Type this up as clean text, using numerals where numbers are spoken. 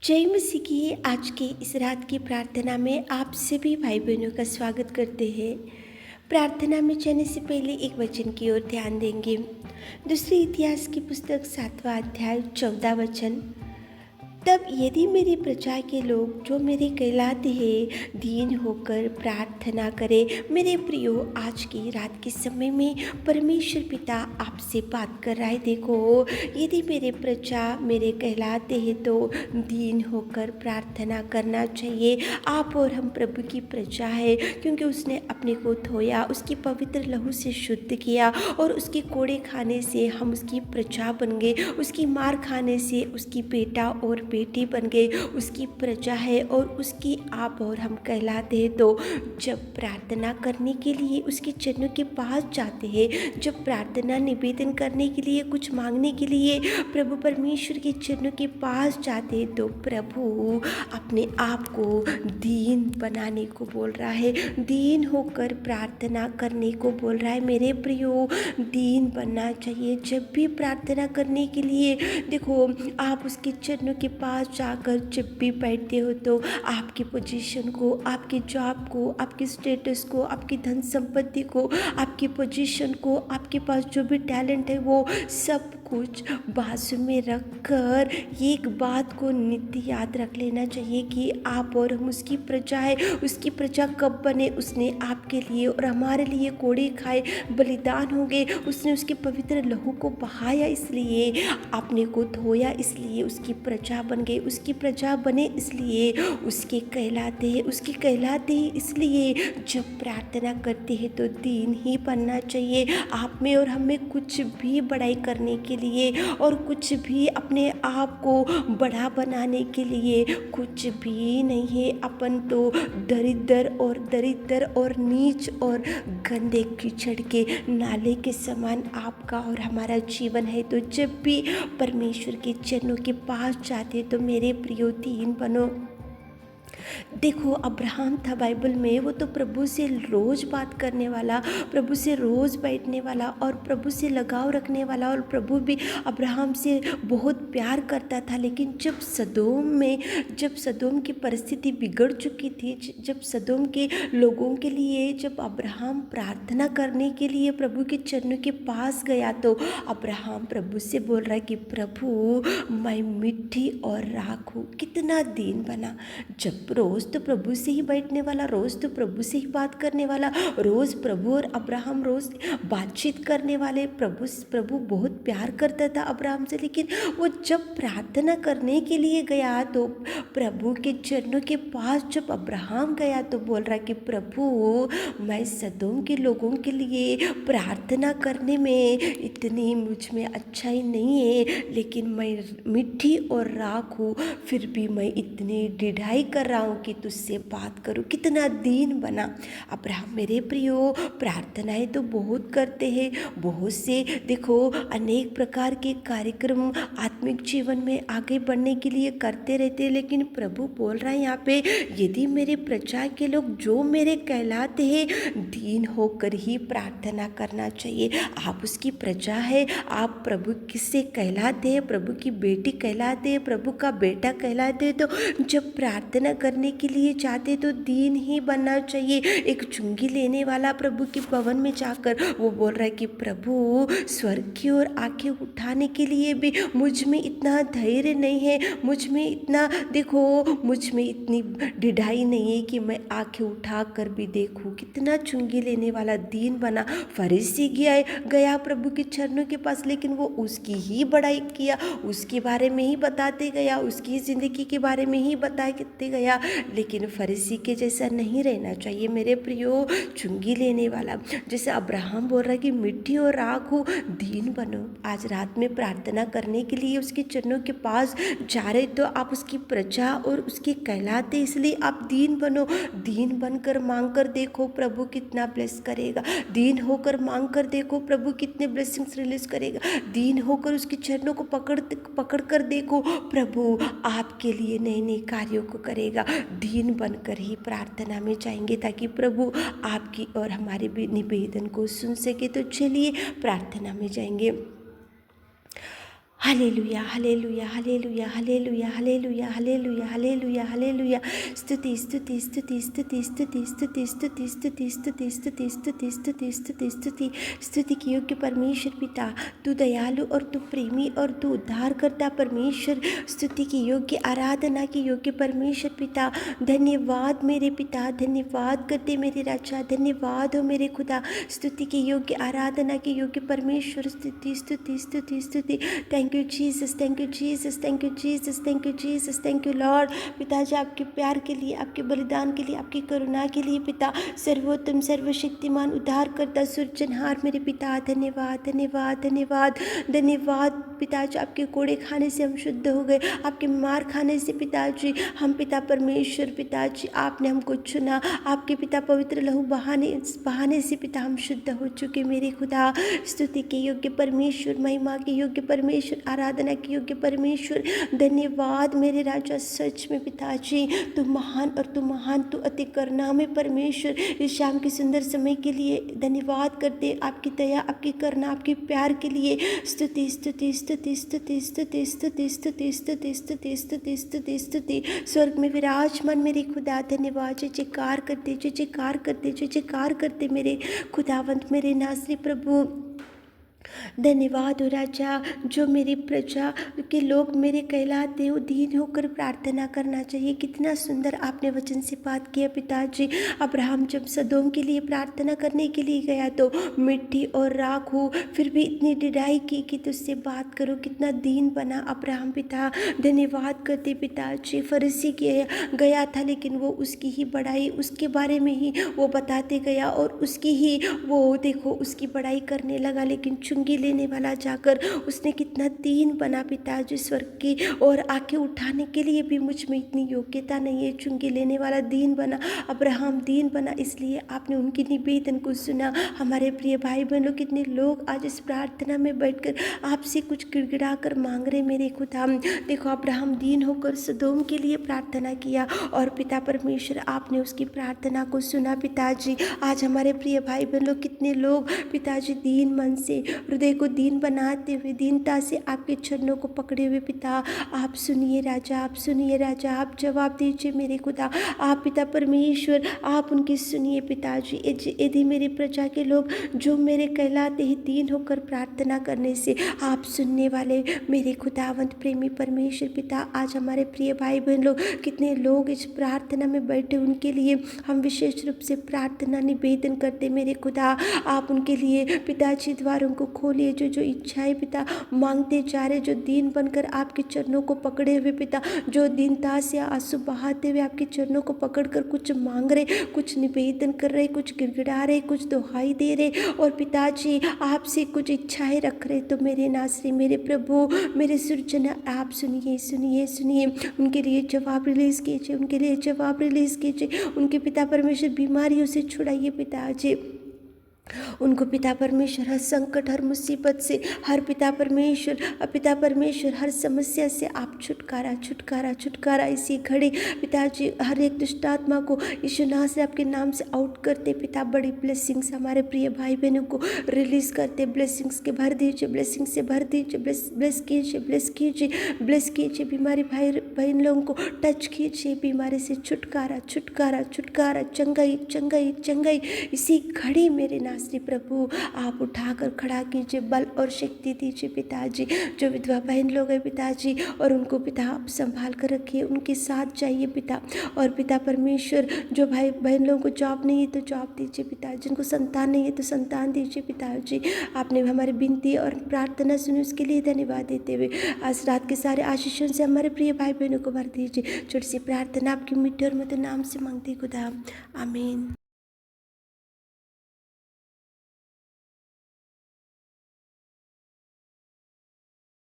जय मसीह की आज की इस रात की प्रार्थना में आप सभी भाई बहनों का स्वागत करते हैं। प्रार्थना में जाने से पहले एक वचन की ओर ध्यान देंगे। दूसरी इतिहास की पुस्तक 7वां अध्याय 14 वचन। तब यदि मेरी प्रजा के लोग जो मेरे कहलाते हैं दीन होकर प्रार्थना करें। मेरे प्रियो, आज की रात के समय में परमेश्वर पिता आपसे बात कर रहा है। देखो, यदि मेरे प्रजा मेरे कहलाते हैं तो दीन होकर प्रार्थना करना चाहिए। आप और हम प्रभु की प्रजा है, क्योंकि उसने अपने को धोया, उसकी पवित्र लहू से शुद्ध किया और उसके कोड़े खाने से हम उसकी प्रजा बन गए। उसकी मार खाने से उसकी बेटा और बेटी बन गए, उसकी प्रजा है और उसकी आप और हम कहलाते हैं। तो जब प्रार्थना करने के लिए उसके चरणों के पास जाते हैं, जब प्रार्थना निवेदन करने के लिए, कुछ मांगने के लिए प्रभु परमेश्वर के चरणों के पास जाते हैं, तो प्रभु अपने आप को दीन बनाने को बोल रहा है, दीन होकर प्रार्थना करने को बोल रहा है। मेरे प्रियो, दीन बनना चाहिए। जब भी प्रार्थना करने के लिए देखो, आप उसके चरणों के पास जाकर जब भी बैठते हो तो आपकी पोजीशन को, आपके जॉब को, आपके स्टेटस को, आपकी धन संपत्ति को, आपकी पोजीशन को, आपके पास जो भी टैलेंट है, वो सब कुछ बाजू में रखकर एक बात को नित्य याद रख लेना चाहिए कि आप और हम उसकी प्रजा है। उसकी प्रजा कब बने? उसने आपके लिए और हमारे लिए कोड़े खाए, बलिदान हो गए। उसने उसके पवित्र लहू को बहाया, इसलिए अपने को धोया, इसलिए उसकी प्रजा बन गए। उसकी प्रजा बने इसलिए उसके कहलाते हैं, उसके कहलाते हैं इसलिए जब प्रार्थना करते हैं तो दीन ही बनना चाहिए। आप में और हमें कुछ भी बड़ाई करने के लिए और कुछ भी अपने आप को बड़ा बनाने के लिए कुछ भी नहीं है। अपन तो दरिद्र और नीच और गंदे कीचड़ के नाले के समान आपका और हमारा जीवन है। तो जब भी परमेश्वर के चरणों के पास जाते तो मेरे प्रियो दीन बनो। देखो, अब्राहम था बाइबल में, वो तो प्रभु से रोज़ बात करने वाला, प्रभु से रोज़ बैठने वाला और प्रभु से लगाव रखने वाला, और प्रभु भी अब्राहम से बहुत प्यार करता था। लेकिन जब सदोम की परिस्थिति बिगड़ चुकी थी, जब सदोम के लोगों के लिए, जब अब्राहम प्रार्थना करने के लिए प्रभु के चरणों के पास गया, तो अब्राहम प्रभु से बोल रहा है कि प्रभु, मैं मिट्टी और राख हूँ। कितना दीन बना। जब रोज़ तो प्रभु से ही बैठने वाला, रोज़ तो प्रभु से ही बात करने वाला, रोज़ प्रभु और अब्राहम रोज़ बातचीत करने वाले। प्रभु बहुत प्यार करता था अब्राहम से। लेकिन वो जब प्रार्थना करने के लिए गया तो प्रभु के चरणों के पास जब अब्राहम गया तो बोल रहा कि प्रभु, मैं सदोम के लोगों के लिए प्रार्थना करने में इतनी मुझ में अच्छाई नहीं है, लेकिन मैं मिट्टी और राख हूँ, फिर भी मैं इतनी ढिठाई कर रहा हूँ कि तुझसे बात करूँ। कितना दीन बना अब्राहम। मेरे प्रियो, प्रार्थनाएं तो बहुत करते हैं, बहुत से देखो अनेक प्रकार के कार्यक्रम आत्मिक जीवन में आगे बढ़ने के लिए करते रहते हैं, लेकिन प्रभु बोल रहा है यहाँ पे, यदि मेरे प्रजा के लोग जो मेरे कहलाते हैं दीन होकर ही प्रार्थना करना चाहिए। आप उसकी प्रजा है, आप प्रभु किससे कहलाते हैं? प्रभु की बेटी कहलाते हैं, प्रभु का बेटा कहलाते हैं। तो जब प्रार्थना करने के लिए जाते तो दीन ही बनना चाहिए। एक चुंगी लेने वाला प्रभु के भवन में जाकर वो बोल रहा है कि प्रभु, स्वर्ग की ओर आंखें उठाने के लिए भी मुझ में इतना धैर्य नहीं है, मुझ में इतनी ढिठाई नहीं है कि मैं आंखें उठा कर भी देखूं। कितना चुंगी लेने वाला दीन बना। फरीसी गया प्रभु के चरणों के पास, लेकिन वो उसकी ही बड़ाई किया, उसके बारे में ही बताते गया, उसकी ज़िंदगी के बारे में ही बताते गया। लेकिन फरीसी के जैसा नहीं रहना चाहिए मेरे प्रियो। चुंगी लेने वाला, जैसे अब्राहम बोल रहा है कि मिट्टी और राख हो, दीन बनो। आज रात में प्रार्थना करने के लिए उसके चरणों के पास जा रहे तो आप उसकी प्रजा और उसके कहलाते, इसलिए आप दीन बनो। दीन बनकर मांग कर देखो, प्रभु कितना ब्लेस करेगा। दीन होकर मांग कर देखो, प्रभु कितने ब्लेसिंग्स रिलीज करेगा। दीन होकर उसके चरणों को पकड़ कर देखो, प्रभु आपके लिए नए नए कार्यों को करेगा। दीन बनकर ही प्रार्थना में जाएंगे ताकि प्रभु आपकी और हमारे भी निवेदन को सुन सके। तो चलिए प्रार्थना में जाएंगे। Hallelujah hallelujah hallelujah hallelujah hallelujah hallelujah hallelujah hallelujah. स्तुति स्तुति स्तुति स्तुति स्तुति स्तुति स्तुति स्तुति स्तुति स्तुति स्तुति स्तुति स्तुति स्तुति स्तुति की योग्य परमेश्वर पिता, तू दयालु और तू प्रेमी और तू उद्धारकर्ता परमेश्वर, स्तुति की योग्य आराधना की योग्य परमेश्वर पिता। धन्यवाद मेरे पिता, धन्यवाद करते मेरे राजा, धन्यवाद हो मेरे खुदा। स्तुति की योग्य आराधना की योग्य परमेश्वर, स्तुति स्तुति स्तुति स्तुति। Thank you Jesus, thank you Jesus, thank you Jesus, thank you Jesus, thank you Lord. पिताजी आपके प्यार के लिए, आपके बलिदान के लिए, आपकी करुणा के लिए पिता, सर्वोत्तम सर्वशक्तिमान उद्धारकर्ता सृजनहार मेरे पिता, धन्यवाद धन्यवाद धन्यवाद धन्यवाद। पिताजी आपके कोड़े खाने से हम शुद्ध हो गए, आपके मार खाने से पिताजी हम पिता परमेश्वर पिताजी आपने हमको चुना, आपके पिता पवित्र लहू बहाने से पिता हम शुद्ध हो चुके मेरे खुदा। स्तुति के योग्य परमेश्वर, महिमा के योग्य परमेश्वर, आराधना की योग्य परमेश्वर, धन्यवाद मेरे राजा। सच में पिताजी तू महान और तू महान, तू अति करुणामय परमेश्वर। इस शाम के सुंदर समय के लिए धन्यवाद करते, आपकी दया, आपकी करुणा, आपके प्यार के लिए। स्तुति स्तुति स्तुति स्तुति स्तुति स्तुति स्तुति स्तुति स्तुति स्तुति स्तुति स्तुति। स्वर्ग में विराजमान मेरे खुदा, धन्यवाद। जय जयकार करते, जय जयकार करते, जय जयकार करते मेरे खुदावंत, मेरे नासरी प्रभु। धन्यवाद हो राजा, जो मेरी प्रजा के लोग मेरे कहलाते हो, दीन होकर प्रार्थना करना चाहिए। कितना सुंदर आपने वचन से बात किया पिताजी। अब्राहम जब सदोम के लिए प्रार्थना करने के लिए गया तो मिट्टी और राख हो, फिर भी इतनी डिढ़ाई की कि तुझसे बात करो। कितना दीन बना अब्राहम पिता, धन्यवाद करते पिताजी। फरीसी के गया था लेकिन वो उसकी ही बड़ाई, उसके बारे में ही वो बताते गया और उसकी ही वो देखो उसकी बड़ाई करने लगा, लेकिन चुंगी लेने वाला जाकर उसने कितना दीन बना पिताजी स्वर्ग की और आंखें उठाने के लिए भी मुझ में इतनी योग्यता नहीं है। चुंगी लेने वाला दीन बना, अब्राहम दीन बना, इसलिए आपने उनकी निवेदन को सुना। हमारे प्रिय भाई बहनों, कितने लोग आज इस प्रार्थना में बैठकर आपसे कुछ गिड़गिड़ा कर मांग रहे मेरे खुदा। देखो अब्राहम दीन होकर सदोम के लिए प्रार्थना किया और पिता परमेश्वर आपने उसकी प्रार्थना को सुना पिताजी। आज हमारे प्रिय भाई बहन लोग, कितने लोग पिताजी दीन मन से, हृदय को दीन बनाते हुए, दीनता से आपके चरणों को पकड़े हुए पिता, आप सुनिए राजा, आप सुनिए राजा, आप जवाब दीजिए मेरे खुदा। आप पिता परमेश्वर आप उनकी सुनिए पिताजी। यदि मेरी प्रजा के लोग जो मेरे कहलाते ही दीन होकर प्रार्थना करने से आप सुनने वाले मेरे खुदावंत प्रेमी परमेश्वर पिता, आज हमारे प्रिय भाई बहन लोग, कितने लोग इस प्रार्थना में बैठे, उनके लिए हम विशेष रूप से प्रार्थना निवेदन करते मेरे खुदा। आप उनके लिए पिताजी द्वारों को खोलिए, जो इच्छाएं पिता मांगते जा रहे, जो दीन बनकर आपके चरणों को पकड़े हुए पिता, जो दीनता से आंसू बहाते हुए आपके चरणों को पकड़कर कुछ मांग रहे, कुछ निवेदन कर रहे, कुछ गिड़गिड़ा रहे, कुछ दोहाई दे रहे और पिताजी आपसे कुछ इच्छाएं रख रहे, तो मेरे नासरी, मेरे प्रभु, मेरे सृजना, आप सुनिए सुनिए सुनिए। उनके लिए जवाब रिलीज कीजिए, उनके लिए जवाब रिलीज कीजिए। उनके पिता परमेश्वर बीमारियों से छुड़ाइए पिताजी उनको। पिता परमेश्वर हर संकट, हर मुसीबत से, हर पिता परमेश्वर हर समस्या से आप छुटकारा छुटकारा छुटकारा इसी घड़ी पिताजी हर एक दुष्ट आत्मा को यीशु नाम से आपके नाम से आउट करते पिता। बड़ी ब्लेसिंग्स हमारे प्रिय भाई बहनों को रिलीज करते, ब्लेसिंग्स के भर दीजिए, ब्लेसिंग से भर दीजिए, ब्लेस कीजिए, ब्लेस कीजिए, ब्लेस कीजिए। बीमारी भाई बहन लोगों को टच कीजिए, बीमारी से छुटकारा छुटकारा छुटकारा, चंगाई चंगाई चंगाई इसी घड़ी मेरे नासरी प्रभु आप उठाकर खड़ा कीजिए, बल और शक्ति दीजिए पिताजी। जो विधवा बहन लोग हैं पिताजी और उनको पिता आप संभाल कर रखिए, उनके साथ जाइए पिता। और पिता परमेश्वर जो भाई बहन लोगों को जॉब नहीं है तो जॉब दीजिए पिता, जिनको संतान नहीं है तो संतान दीजिए पिताजी। आपने हमारी विनती और प्रार्थना सुनी, उसके लिए धन्यवाद देते हुए आज रात के सारे आशीषों से हमारे प्रिय भाई बहनों को भर दीजिए। छोटी सी प्रार्थना आपकी मिट्टी और मधुर नाम से मांगती खुदा, आमीन।